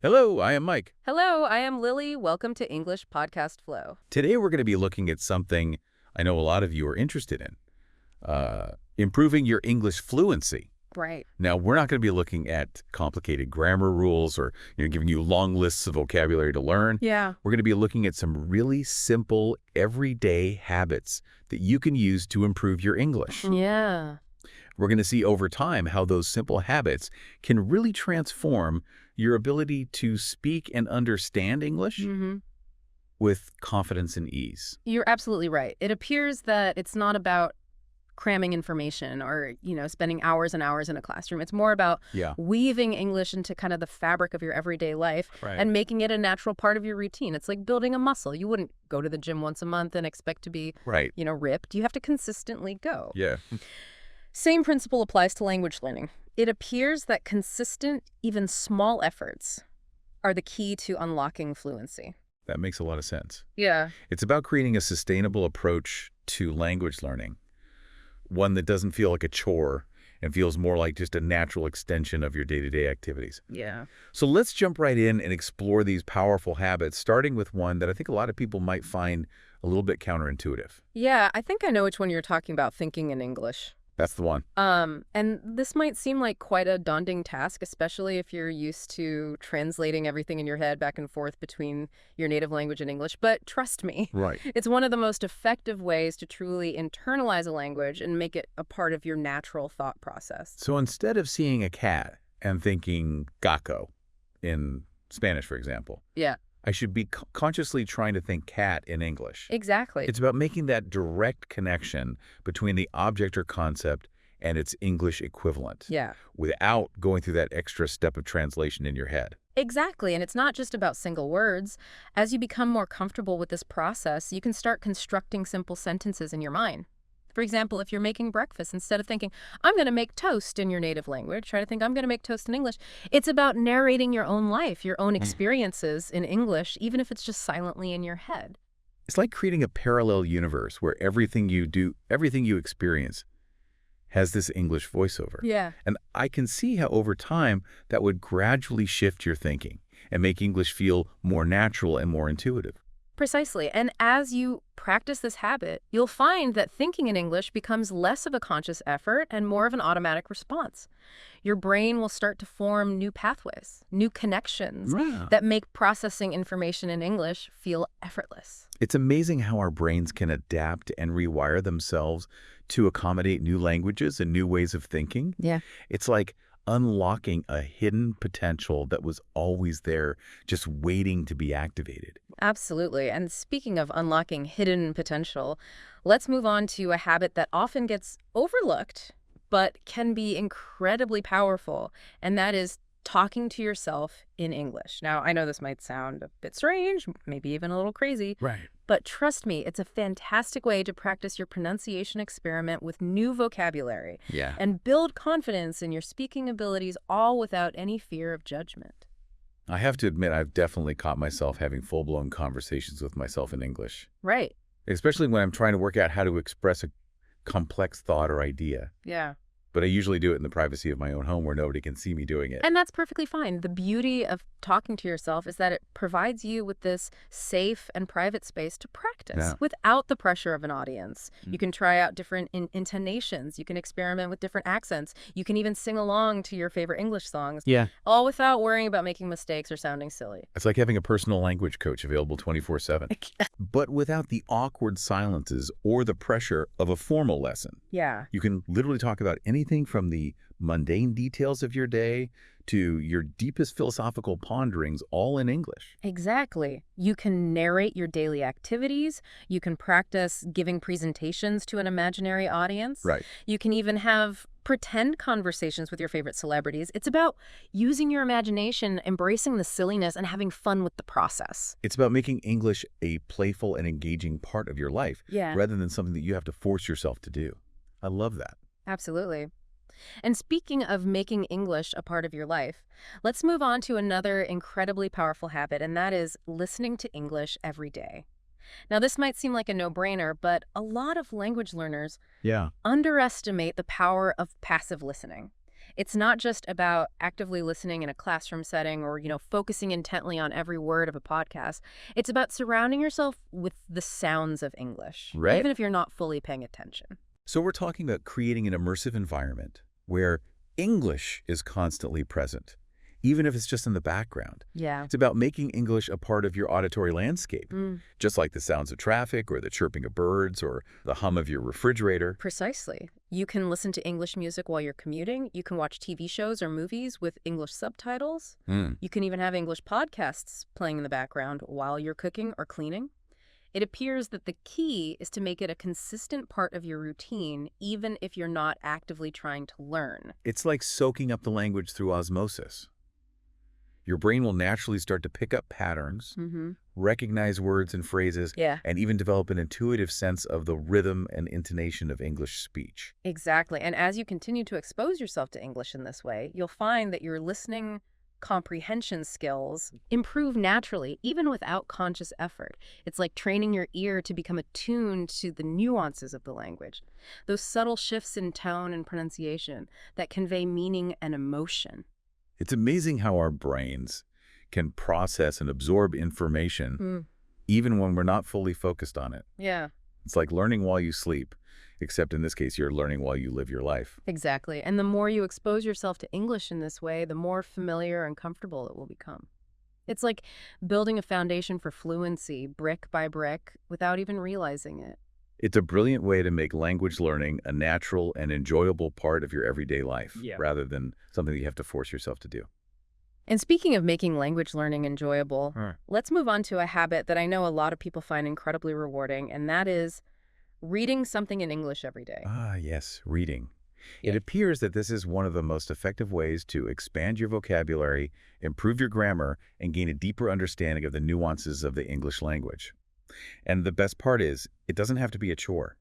Hello, I am Mike. Hello, I am Lily. Welcome to English Podcast Flow. Today we're going to be looking at something I know a lot of you are interested in, improving your English fluency. Right. Now, we're not going to be looking at complicated grammar rules or giving you long lists of vocabulary to learn. Yeah. We're going to be looking at some really simple, everyday habits that you can use to improve your English. Yeah. We're going to see over time how those simple habits can really transform your ability to speak and understand English with confidence and ease. You're absolutely right. It appears that it's not about cramming information or, spending hours and hours in a classroom. It's more about weaving English into kind of the fabric of your everyday life and making it a natural part of your routine. It's like building a muscle. You wouldn't go to the gym once a month and expect to be, ripped. You have to consistently go. Yeah. Same principle applies to language learning. It appears that consistent, even small efforts are the key to unlocking fluency. That makes a lot of sense. Yeah. It's about creating a sustainable approach to language learning, one that doesn't feel like a chore and feels more like just a natural extension of your day-to-day activities. Yeah. So let's jump right in and explore these powerful habits, starting with one that I think a lot of people might find a little bit counterintuitive. Yeah, I think I know which one you're talking about, thinking in English. That's the one. And this might seem like quite a daunting task, especially if you're used to translating everything in your head back and forth between your native language and English. But trust me, it's one of the most effective ways to truly internalize a language and make it a part of your natural thought process. So instead of seeing a cat and thinking gato in Spanish, for example, I should be consciously trying to think cat in English. Exactly. It's about making that direct connection between the object or concept and its English equivalent. Without going through that extra step of translation in your head. Exactly. And it's not just about single words. As you become more comfortable with this process, you can start constructing simple sentences in your mind. For example, if you're making breakfast, instead of thinking, I'm going to make toast in your native language, try to think, I'm going to make toast in English. It's about narrating your own life, your own experiences in English, even if it's just silently in your head. It's like creating a parallel universe where everything you do, everything you experience has this English voiceover. Yeah. And I can see how over time that would gradually shift your thinking and make English feel more natural and more intuitive. Precisely. And as you practice this habit, you'll find that thinking in English becomes less of a conscious effort and more of an automatic response. Your brain will start to form new pathways, new connections that make processing information in English feel effortless. It's amazing how our brains can adapt and rewire themselves to accommodate new languages and new ways of thinking. Yeah. It's like unlocking a hidden potential that was always there, just waiting to be activated. Absolutely. And speaking of unlocking hidden potential, let's move on to a habit that often gets overlooked, but can be incredibly powerful, and that is talking to yourself in English. Now, I know this might sound a bit strange, maybe even a little crazy, but trust me, it's a fantastic way to practice your pronunciation experiment with new vocabulary and build confidence in your speaking abilities, all without any fear of judgment. I have to admit, I've definitely caught myself having full-blown conversations with myself in English. Right. Especially when I'm trying to work out how to express a complex thought or idea. Yeah. But I usually do it in the privacy of my own home where nobody can see me doing it. And that's perfectly fine. The beauty of talking to yourself is that it provides you with this safe and private space to practice without the pressure of an audience. You can try out different intonations. You can experiment with different accents. You can even sing along to your favorite English songs. All without worrying about making mistakes or sounding silly. It's like having a personal language coach available 24/7. But without the awkward silences or the pressure of a formal lesson. You can literally talk about anything from the mundane details of your day to your deepest philosophical ponderings, all in English. Exactly. You can narrate your daily activities. You can practice giving presentations to an imaginary audience. You can even have pretend conversations with your favorite celebrities. It's about using your imagination, embracing the silliness, and having fun with the process. It's about making English a playful and engaging part of your life rather than something that you have to force yourself to do. I love that. Absolutely. And speaking of making English a part of your life, let's move on to another incredibly powerful habit, and that is listening to English every day. Now, this might seem like a no-brainer, but a lot of language learners underestimate the power of passive listening. It's not just about actively listening in a classroom setting or, focusing intently on every word of a podcast. It's about surrounding yourself with the sounds of English, Right. even if you're not fully paying attention. So we're talking about creating an immersive environment where English is constantly present, even if it's just in the background. Yeah. It's about making English a part of your auditory landscape, just like the sounds of traffic or the chirping of birds or the hum of your refrigerator. Precisely. You can listen to English music while you're commuting. You can watch TV shows or movies with English subtitles. You can even have English podcasts playing in the background while you're cooking or cleaning. It appears that the key is to make it a consistent part of your routine, even if you're not actively trying to learn. It's like soaking up the language through osmosis. Your brain will naturally start to pick up patterns, recognize words and phrases, and even develop an intuitive sense of the rhythm and intonation of English speech. Exactly. And as you continue to expose yourself to English in this way, you'll find that your listening comprehension skills improve naturally, even without conscious effort. It's like training your ear to become attuned to the nuances of the language, those subtle shifts in tone and pronunciation that convey meaning and emotion. It's amazing how our brains can process and absorb information even when we're not fully focused on it. Yeah. It's like learning while you sleep, except in this case, you're learning while you live your life. Exactly. And the more you expose yourself to English in this way, the more familiar and comfortable it will become. It's like building a foundation for fluency, brick by brick, without even realizing it. It's a brilliant way to make language learning a natural and enjoyable part of your everyday life, rather than something that you have to force yourself to do. And speaking of making language learning enjoyable, let's move on to a habit that I know a lot of people find incredibly rewarding, and that is reading something in English every day. Ah, yes, reading. It appears that this is one of the most effective ways to expand your vocabulary, improve your grammar, and gain a deeper understanding of the nuances of the English language. And the best part is, it doesn't have to be a chore.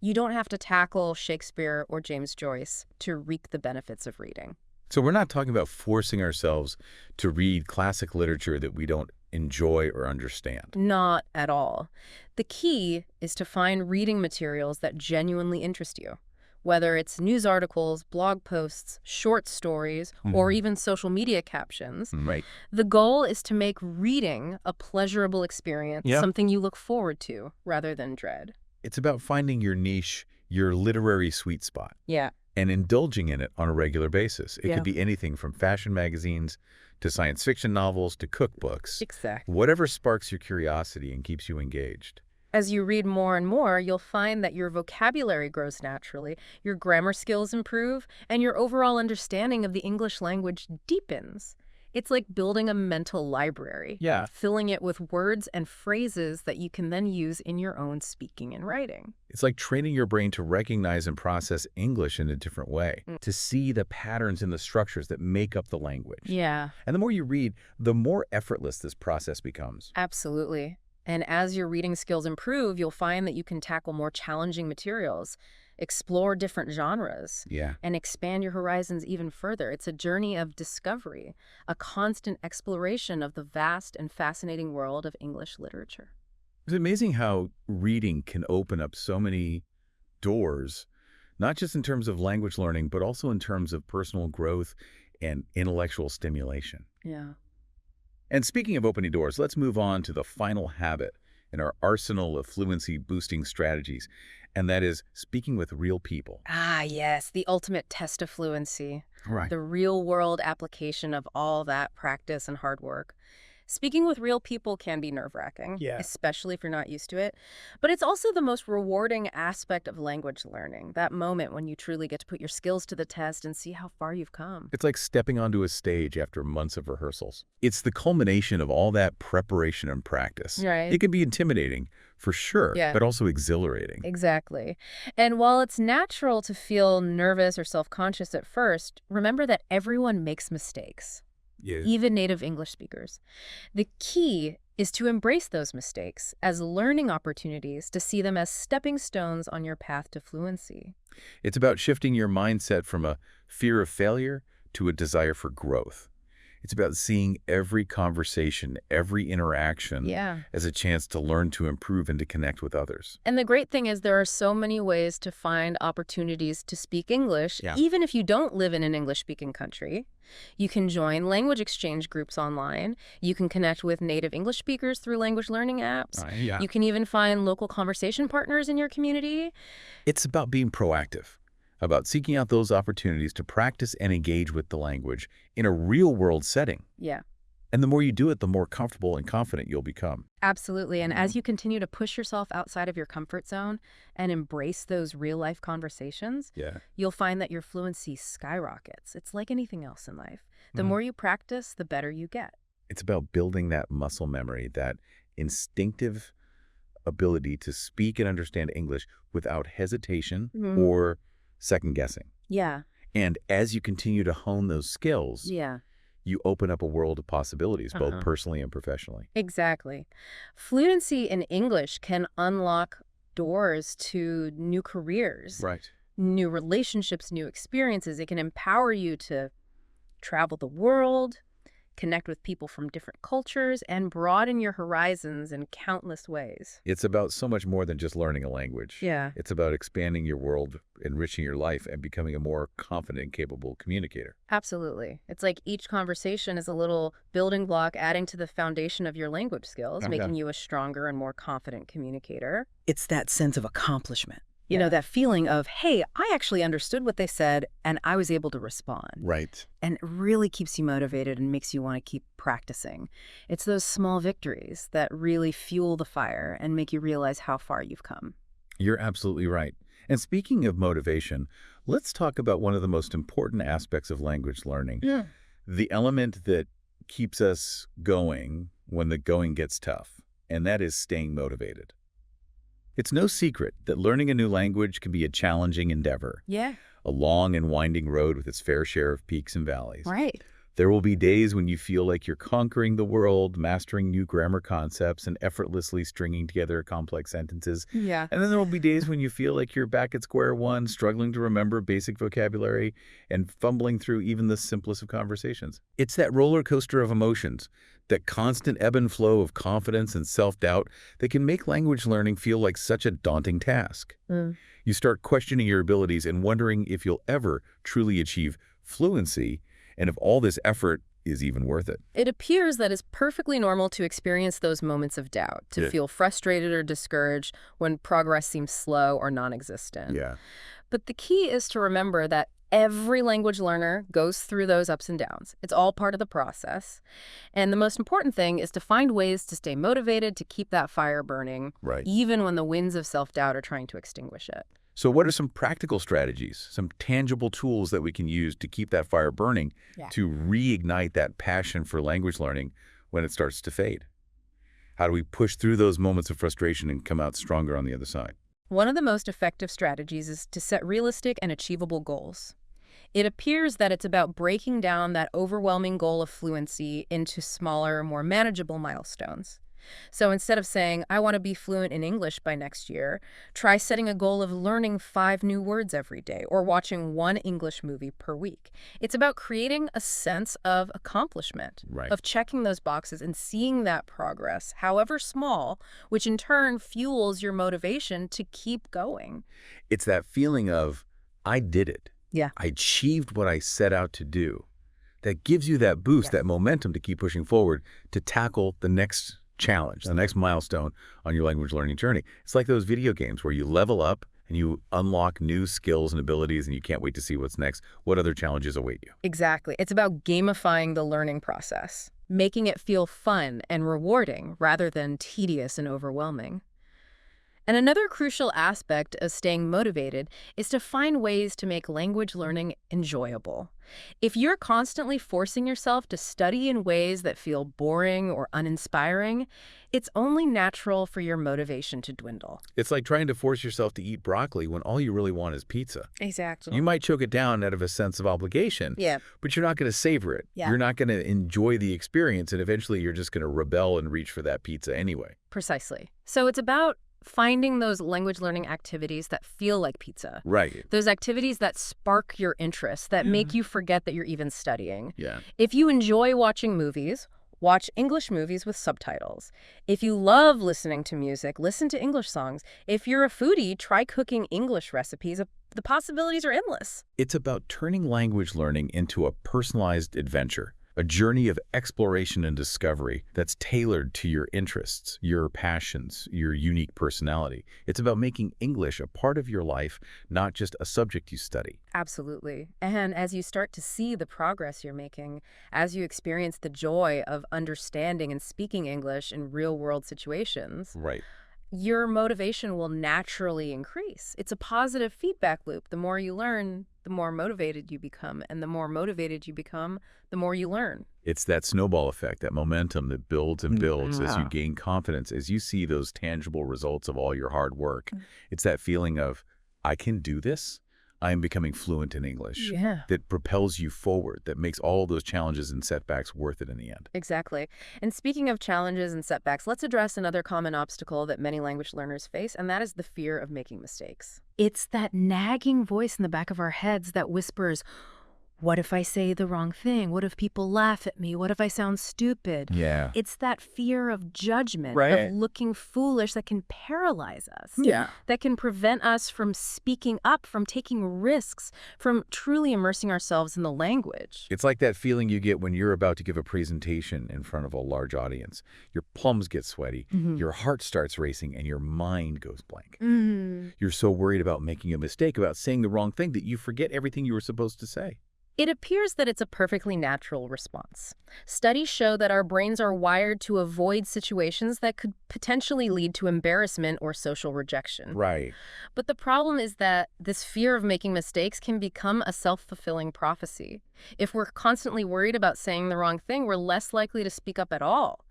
You don't have to tackle Shakespeare or James Joyce to reap the benefits of reading. So we're not talking about forcing ourselves to read classic literature that we don't enjoy or understand. Not at all. The key is to find reading materials that genuinely interest you. Whether it's news articles, blog posts, short stories, or even social media captions, the goal is to make reading a pleasurable experience, something you look forward to rather than dread. It's about finding your niche, your literary sweet spot, and indulging in it on a regular basis. It could be anything from fashion magazines to science fiction novels to cookbooks. Exactly. Whatever sparks your curiosity and keeps you engaged. As you read more and more, you'll find that your vocabulary grows naturally, your grammar skills improve, and your overall understanding of the English language deepens. It's like building a mental library, filling it with words and phrases that you can then use in your own speaking and writing. It's like training your brain to recognize and process English in a different way, to see the patterns and the structures that make up the language. And the more you read, the more effortless this process becomes. Absolutely. And as your reading skills improve, you'll find that you can tackle more challenging materials, explore different genres, and expand your horizons even further. It's a journey of discovery, a constant exploration of the vast and fascinating world of English literature. It's amazing how reading can open up so many doors, not just in terms of language learning, but also in terms of personal growth and intellectual stimulation. And speaking of opening doors, let's move on to the final habit in our arsenal of fluency-boosting strategies, and that is speaking with real people. Ah, yes, the ultimate test of fluency. Right. The real-world application of all that practice and hard work. Speaking with real people can be nerve-wracking, especially if you're not used to it. But it's also the most rewarding aspect of language learning, that moment when you truly get to put your skills to the test and see how far you've come. It's like stepping onto a stage after months of rehearsals. It's the culmination of all that preparation and practice. It can be intimidating, for sure, but also exhilarating. Exactly. And while it's natural to feel nervous or self-conscious at first, remember that everyone makes mistakes. Even native English speakers. The key is to embrace those mistakes as learning opportunities, to see them as stepping stones on your path to fluency. It's about shifting your mindset from a fear of failure to a desire for growth. It's about seeing every conversation, every interaction as a chance to learn, to improve, and to connect with others. And the great thing is there are so many ways to find opportunities to speak English, even if you don't live in an English-speaking country. You can join language exchange groups online. You can connect with native English speakers through language learning apps. You can even find local conversation partners in your community. It's about being proactive, about seeking out those opportunities to practice and engage with the language in a real-world setting. And the more you do it, the more comfortable and confident you'll become. Absolutely. And as you continue to push yourself outside of your comfort zone and embrace those real-life conversations, you'll find that your fluency skyrockets. It's like anything else in life. The more you practice, the better you get. It's about building that muscle memory, that instinctive ability to speak and understand English without hesitation or second-guessing. And as you continue to hone those skills, you open up a world of possibilities, both personally and professionally. Exactly. Fluency in English can unlock doors to new careers, new relationships, new experiences. It can empower you to travel the world, connect with people from different cultures, and broaden your horizons in countless ways. It's about so much more than just learning a language. It's about expanding your world, enriching your life, and becoming a more confident and capable communicator. Absolutely. It's like each conversation is a little building block adding to the foundation of your language skills, making you a stronger and more confident communicator. It's that sense of accomplishment. You know, that feeling of, hey, I actually understood what they said and I was able to respond. And it really keeps you motivated and makes you want to keep practicing. It's those small victories that really fuel the fire and make you realize how far you've come. You're absolutely right. And speaking of motivation, let's talk about one of the most important aspects of language learning. The element that keeps us going when the going gets tough, and that is staying motivated. It's no secret that learning a new language can be a challenging endeavor. A long and winding road with its fair share of peaks and valleys. There will be days when you feel like you're conquering the world, mastering new grammar concepts, and effortlessly stringing together complex sentences. And then there will be days when you feel like you're back at square one, struggling to remember basic vocabulary and fumbling through even the simplest of conversations. It's that roller coaster of emotions, that constant ebb and flow of confidence and self-doubt that can make language learning feel like such a daunting task. You start questioning your abilities and wondering if you'll ever truly achieve fluency, and if all this effort is even worth it. It appears that it's perfectly normal to experience those moments of doubt, to feel frustrated or discouraged when progress seems slow or non-existent. But the key is to remember that every language learner goes through those ups and downs. It's all part of the process. And the most important thing is to find ways to stay motivated, to keep that fire burning, even when the winds of self-doubt are trying to extinguish it. So what are some practical strategies, some tangible tools that we can use to keep that fire burning, to reignite that passion for language learning when it starts to fade? How do we push through those moments of frustration and come out stronger on the other side? One of the most effective strategies is to set realistic and achievable goals. It appears that it's about breaking down that overwhelming goal of fluency into smaller, more manageable milestones. So instead of saying, I want to be fluent in English by next year, try setting a goal of learning 5 new words every day or watching 1 English movie per week. It's about creating a sense of accomplishment, of checking those boxes and seeing that progress, however small, which in turn fuels your motivation to keep going. It's that feeling of, I did it. I achieved what I set out to do. That gives you that boost, that momentum to keep pushing forward to tackle the next challenge, the next milestone on your language learning journey. It's like those video games where you level up and you unlock new skills and abilities and you can't wait to see what's next. What other challenges await you? Exactly. It's about gamifying the learning process, making it feel fun and rewarding rather than tedious and overwhelming. And another crucial aspect of staying motivated is to find ways to make language learning enjoyable. If you're constantly forcing yourself to study in ways that feel boring or uninspiring, it's only natural for your motivation to dwindle. It's like trying to force yourself to eat broccoli when all you really want is pizza. Exactly. You might choke it down out of a sense of obligation, but you're not going to savor it. You're not going to enjoy the experience, and eventually you're just going to rebel and reach for that pizza anyway. Precisely. So it's about finding those language learning activities that feel like pizza. Right. Those activities that spark your interest, that make you forget that you're even studying. Yeah. If you enjoy watching movies, watch English movies with subtitles. If you love listening to music, listen to English songs. If you're a foodie, try cooking English recipes. The possibilities are endless. It's about turning language learning into a personalized adventure, a journey of exploration and discovery that's tailored to your interests, your passions, your unique personality. It's about making English a part of your life, not just a subject you study. Absolutely. And as you start to see the progress you're making, as you experience the joy of understanding and speaking English in real-world situations, right, your motivation will naturally increase. It's a positive feedback loop. The more you learn, the more motivated you become. And the more motivated you become, the more you learn. It's that snowball effect, that momentum that builds and builds as you gain confidence, as you see those tangible results of all your hard work. It's that feeling of, I can do this. I am becoming fluent in English. That propels you forward, that makes all those challenges and setbacks worth it in the end. Exactly. And speaking of challenges and setbacks, let's address another common obstacle that many language learners face, and that is the fear of making mistakes. It's that nagging voice in the back of our heads that whispers, what if I say the wrong thing? What if people laugh at me? What if I sound stupid? Yeah. It's that fear of judgment, of looking foolish that can paralyze us. That can prevent us from speaking up, from taking risks, from truly immersing ourselves in the language. It's like that feeling you get when you're about to give a presentation in front of a large audience. Your palms get sweaty, your heart starts racing, and your mind goes blank. You're so worried about making a mistake, about saying the wrong thing, that you forget everything you were supposed to say. It appears that it's a perfectly natural response. Studies show that our brains are wired to avoid situations that could potentially lead to embarrassment or social rejection. Right. But the problem is that this fear of making mistakes can become a self-fulfilling prophecy. If we're constantly worried about saying the wrong thing, we're less likely to speak up at all.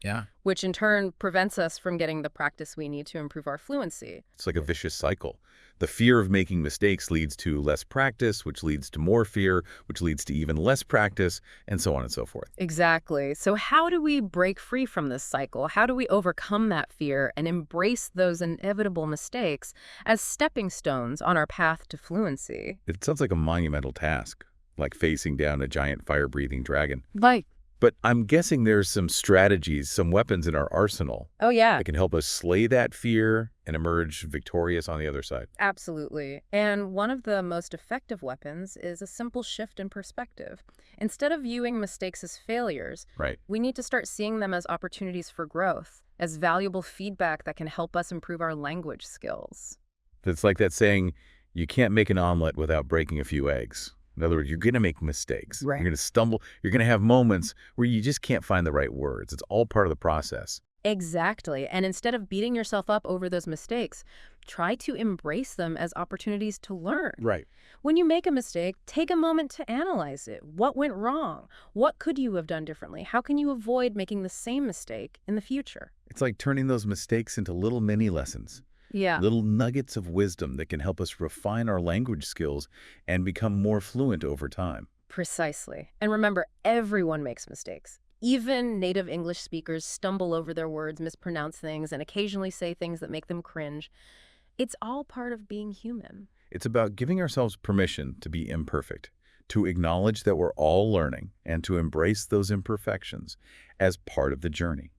Which in turn prevents us from getting the practice we need to improve our fluency. It's like a vicious cycle. The fear of making mistakes leads to less practice, which leads to more fear, which leads to even less practice, and so on and so forth. Exactly. So how do we break free from this cycle? How do we overcome that fear and embrace those inevitable mistakes as stepping stones on our path to fluency? It sounds like a monumental task, like facing down a giant fire-breathing dragon. Like. But I'm guessing there's some strategies, some weapons in our arsenal. That can help us slay that fear and emerge victorious on the other side. Absolutely. And one of the most effective weapons is a simple shift in perspective. Instead of viewing mistakes as failures, we need to start seeing them as opportunities for growth, as valuable feedback that can help us improve our language skills. It's like that saying, you can't make an omelet without breaking a few eggs. In other words, you're going to make mistakes. You're going to stumble. You're going to have moments where you just can't find the right words. It's all part of the process. Exactly. And instead of beating yourself up over those mistakes, try to embrace them as opportunities to learn. When you make a mistake, take a moment to analyze it. What went wrong? What could you have done differently? How can you avoid making the same mistake in the future? It's like turning those mistakes into little mini lessons. Little nuggets of wisdom that can help us refine our language skills and become more fluent over time. Precisely. And remember, everyone makes mistakes. Even native English speakers stumble over their words, mispronounce things, and occasionally say things that make them cringe. It's all part of being human. It's about giving ourselves permission to be imperfect, to acknowledge that we're all learning, and to embrace those imperfections as part of the journey.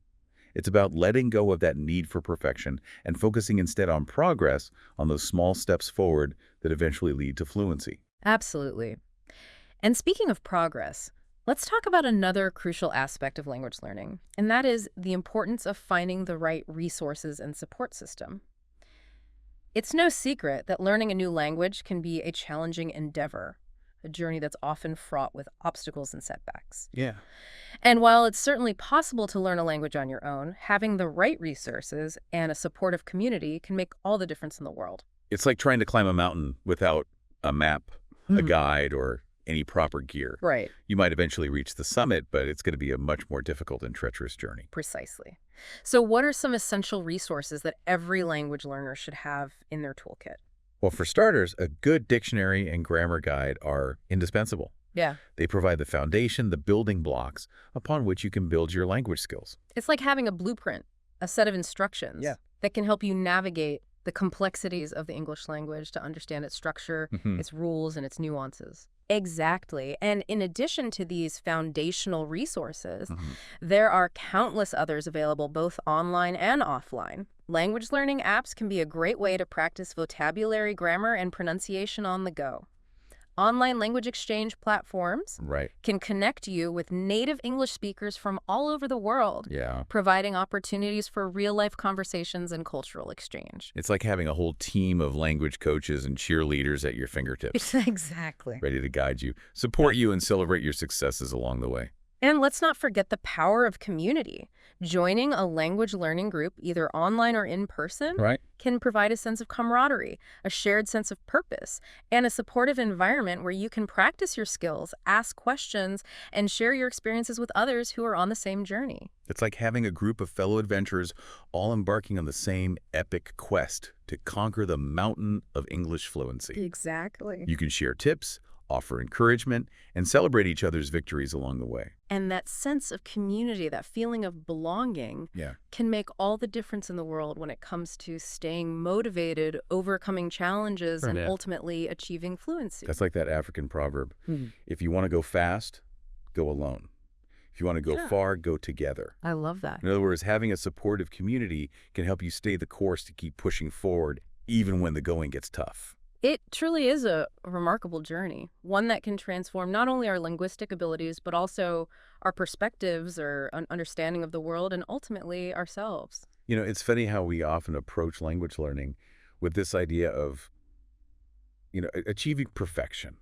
It's about letting go of that need for perfection and focusing instead on progress, on those small steps forward that eventually lead to fluency. Absolutely. And speaking of progress, let's talk about another crucial aspect of language learning, and that is the importance of finding the right resources and support system. It's no secret that learning a new language can be a challenging endeavor, a journey that's often fraught with obstacles and setbacks. And while it's certainly possible to learn a language on your own, having the right resources and a supportive community can make all the difference in the world. It's like trying to climb a mountain without a map, a guide, or any proper gear. You might eventually reach the summit, but it's going to be a much more difficult and treacherous journey. Precisely. So what are some essential resources that every language learner should have in their toolkit? Well, for starters, a good dictionary and grammar guide are indispensable. They provide the foundation, the building blocks upon which you can build your language skills. It's like having a blueprint, a set of instructions. that can help you navigate the complexities of the English language to understand its structure, its rules, and its nuances. Exactly. And in addition to these foundational resources, there are countless others available both online and offline. Language learning apps can be a great way to practice vocabulary, grammar, and pronunciation on the go. Online language exchange platforms can connect you with native English speakers from all over the world, providing opportunities for real-life conversations and cultural exchange. It's like having a whole team of language coaches and cheerleaders at your fingertips. Exactly. Ready to guide you, support you, and celebrate your successes along the way. And let's not forget the power of community. Joining a language learning group, either online or in person, can provide a sense of camaraderie, a shared sense of purpose, and a supportive environment where you can practice your skills, ask questions, and share your experiences with others who are on the same journey. It's like having a group of fellow adventurers all embarking on the same epic quest to conquer the mountain of English fluency. Exactly. You can share tips, offer encouragement, and celebrate each other's victories along the way. And that sense of community, that feeling of belonging, can make all the difference in the world when it comes to staying motivated, overcoming challenges, and ultimately achieving fluency. That's like that African proverb. If you want to go fast, go alone. If you want to go far, go together. I love that. In other words, having a supportive community can help you stay the course to keep pushing forward, even when the going gets tough. It truly is a remarkable journey, one that can transform not only our linguistic abilities, but also our perspectives or an understanding of the world and ultimately ourselves. You know, it's funny how we often approach language learning with this idea of, achieving perfection.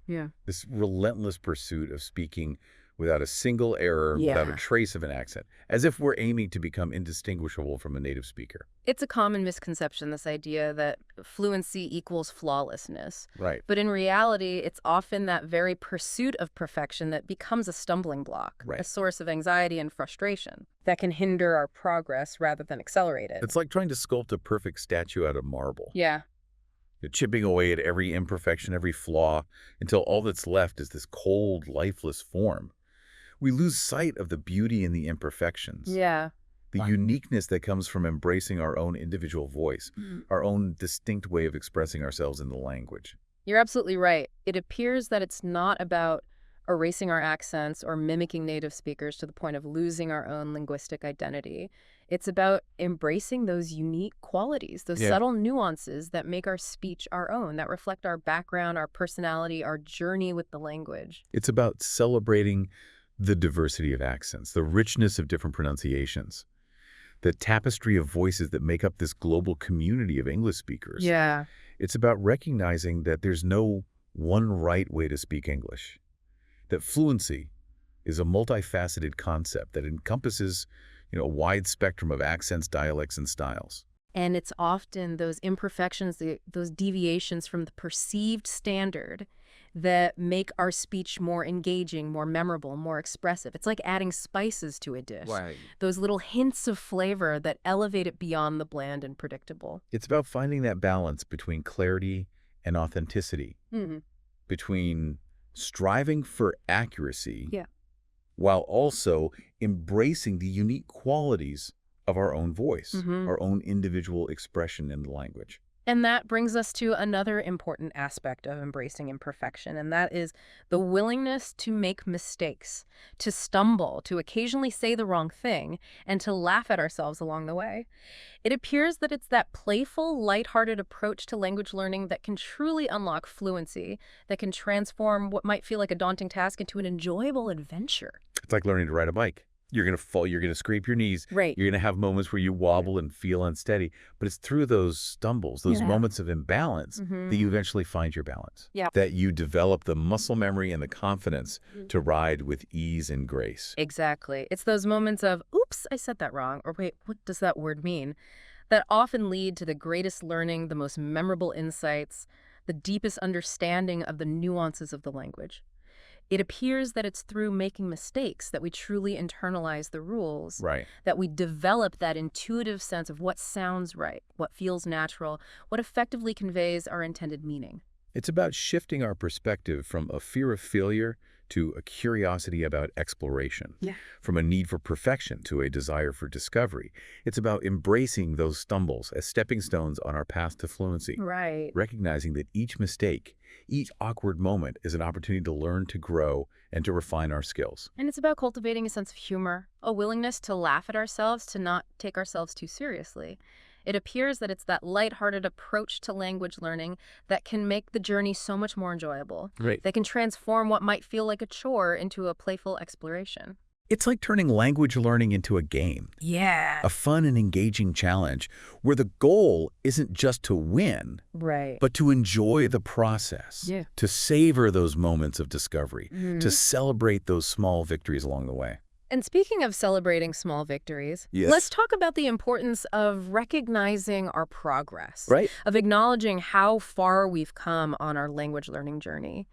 This relentless pursuit of speaking without a single error, without a trace of an accent, as if we're aiming to become indistinguishable from a native speaker. It's a common misconception, this idea that fluency equals flawlessness. But in reality, it's often that very pursuit of perfection that becomes a stumbling block, a source of anxiety and frustration that can hinder our progress rather than accelerate it. It's like trying to sculpt a perfect statue out of marble. You're chipping away at every imperfection, every flaw, until all that's left is this cold, lifeless form. We lose sight of the beauty in the imperfections. The uniqueness that comes from embracing our own individual voice, our own distinct way of expressing ourselves in the language. You're absolutely right. It appears that it's not about erasing our accents or mimicking native speakers to the point of losing our own linguistic identity. It's about embracing those unique qualities, those subtle nuances that make our speech our own, that reflect our background, our personality, our journey with the language. It's about celebrating the diversity of accents, the richness of different pronunciations, the tapestry of voices that make up this global community of English speakers. It's about recognizing that there's no one right way to speak English, that fluency is a multifaceted concept that encompasses, a wide spectrum of accents, dialects, and styles. And it's often those imperfections, those deviations from the perceived standard that make our speech more engaging, more memorable, more expressive. It's like adding spices to a dish. Those little hints of flavor that elevate it beyond the bland and predictable. It's about finding that balance between clarity and authenticity, between striving for accuracy, while also embracing the unique qualities of our own voice, our own individual expression in the language. And that brings us to another important aspect of embracing imperfection, and that is the willingness to make mistakes, to stumble, to occasionally say the wrong thing, and to laugh at ourselves along the way. It appears that it's that playful, lighthearted approach to language learning that can truly unlock fluency, that can transform what might feel like a daunting task into an enjoyable adventure. It's like learning to ride a bike. You're going to fall, you're going to scrape your knees. You're going to have moments where you wobble and feel unsteady. But it's through those stumbles, those moments of imbalance, that you eventually find your balance. That you develop the muscle memory and the confidence to ride with ease and grace. Exactly. It's those moments of, oops, I said that wrong, or wait, what does that word mean? That often lead to the greatest learning, the most memorable insights, the deepest understanding of the nuances of the language. It appears that it's through making mistakes that we truly internalize the rules, that we develop that intuitive sense of what sounds right, what feels natural, what effectively conveys our intended meaning. It's about shifting our perspective from a fear of failure to a curiosity about exploration, from a need for perfection to a desire for discovery. It's about embracing those stumbles as stepping stones on our path to fluency. Right. Recognizing that each mistake, each awkward moment is an opportunity to learn, to grow, and to refine our skills. And it's about cultivating a sense of humor, a willingness to laugh at ourselves, to not take ourselves too seriously. It appears that it's that lighthearted approach to language learning that can make the journey so much more enjoyable. Right. That can transform what might feel like a chore into a playful exploration. It's like turning language learning into a game. Yeah. A fun and engaging challenge where the goal isn't just to win, Right. but to enjoy the process, to savor those moments of discovery, to celebrate those small victories along the way. And speaking of celebrating small victories, Yes. let's talk about the importance of recognizing our progress, Right. of acknowledging how far we've come on our language learning journey.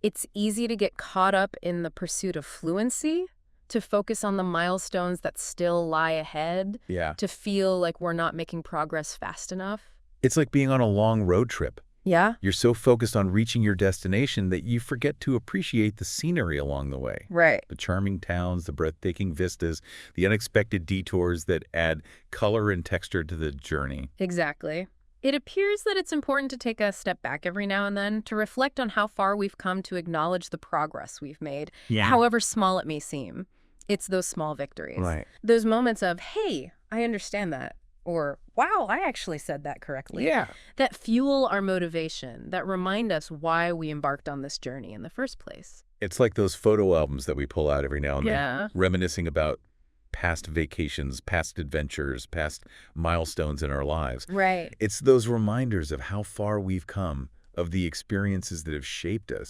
It's easy to get caught up in the pursuit of fluency, to focus on the milestones that still lie ahead, to feel like we're not making progress fast enough. It's like being on a long road trip. Yeah. You're so focused on reaching your destination that you forget to appreciate the scenery along the way. Right. The charming towns, the breathtaking vistas, the unexpected detours that add color and texture to the journey. Exactly. It appears that it's important to take a step back every now and then to reflect on how far we've come, to acknowledge the progress we've made, however small it may seem. It's those small victories. Right. Those moments of, hey, I understand that. Or, wow, I actually said that correctly. Yeah. That fuel our motivation, that remind us why we embarked on this journey in the first place. It's like those photo albums that we pull out every now and then, Yeah. reminiscing about past vacations, past adventures, past milestones in our lives. Right. It's those reminders of how far we've come, of the experiences that have shaped us,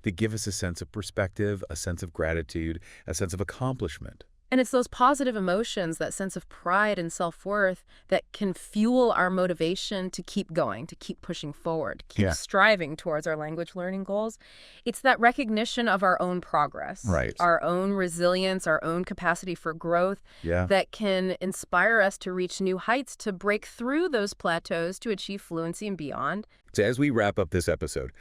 that give us a sense of perspective, a sense of gratitude, a sense of accomplishment. And it's those positive emotions, that sense of pride and self-worth that can fuel our motivation to keep going, to keep pushing forward, keep striving towards our language learning goals. It's that recognition of our own progress, our own resilience, our own capacity for growth that can inspire us to reach new heights, to break through those plateaus, to achieve fluency and beyond. So as we wrap up this episode,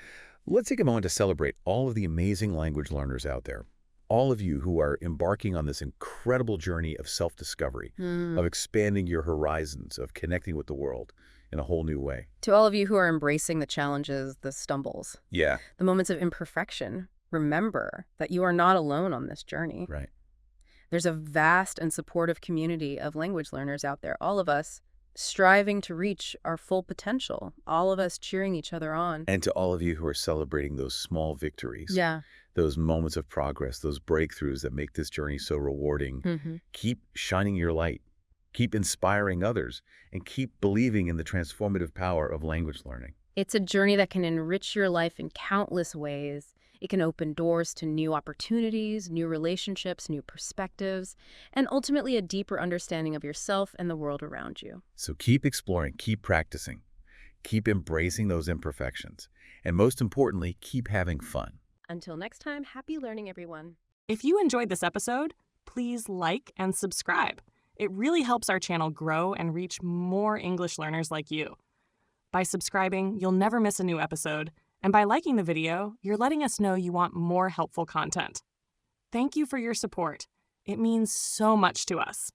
let's take a moment to celebrate all of the amazing language learners out there. All of you who are embarking on this incredible journey of self-discovery, of expanding your horizons, of connecting with the world in a whole new way. To all of you who are embracing the challenges, the stumbles, the moments of imperfection, remember that you are not alone on this journey. Right. There's a vast and supportive community of language learners out there, all of us striving to reach our full potential, all of us cheering each other on. And to all of you who are celebrating those small victories. Those moments of progress, those breakthroughs that make this journey so rewarding. Keep shining your light, keep inspiring others, and keep believing in the transformative power of language learning. It's a journey that can enrich your life in countless ways. It can open doors to new opportunities, new relationships, new perspectives, and ultimately a deeper understanding of yourself and the world around you. So keep exploring, keep practicing, keep embracing those imperfections, and most importantly, keep having fun. Until next time, happy learning, everyone. If you enjoyed this episode, please like and subscribe. It really helps our channel grow and reach more English learners like you. By subscribing, you'll never miss a new episode, and by liking the video, you're letting us know you want more helpful content. Thank you for your support. It means so much to us.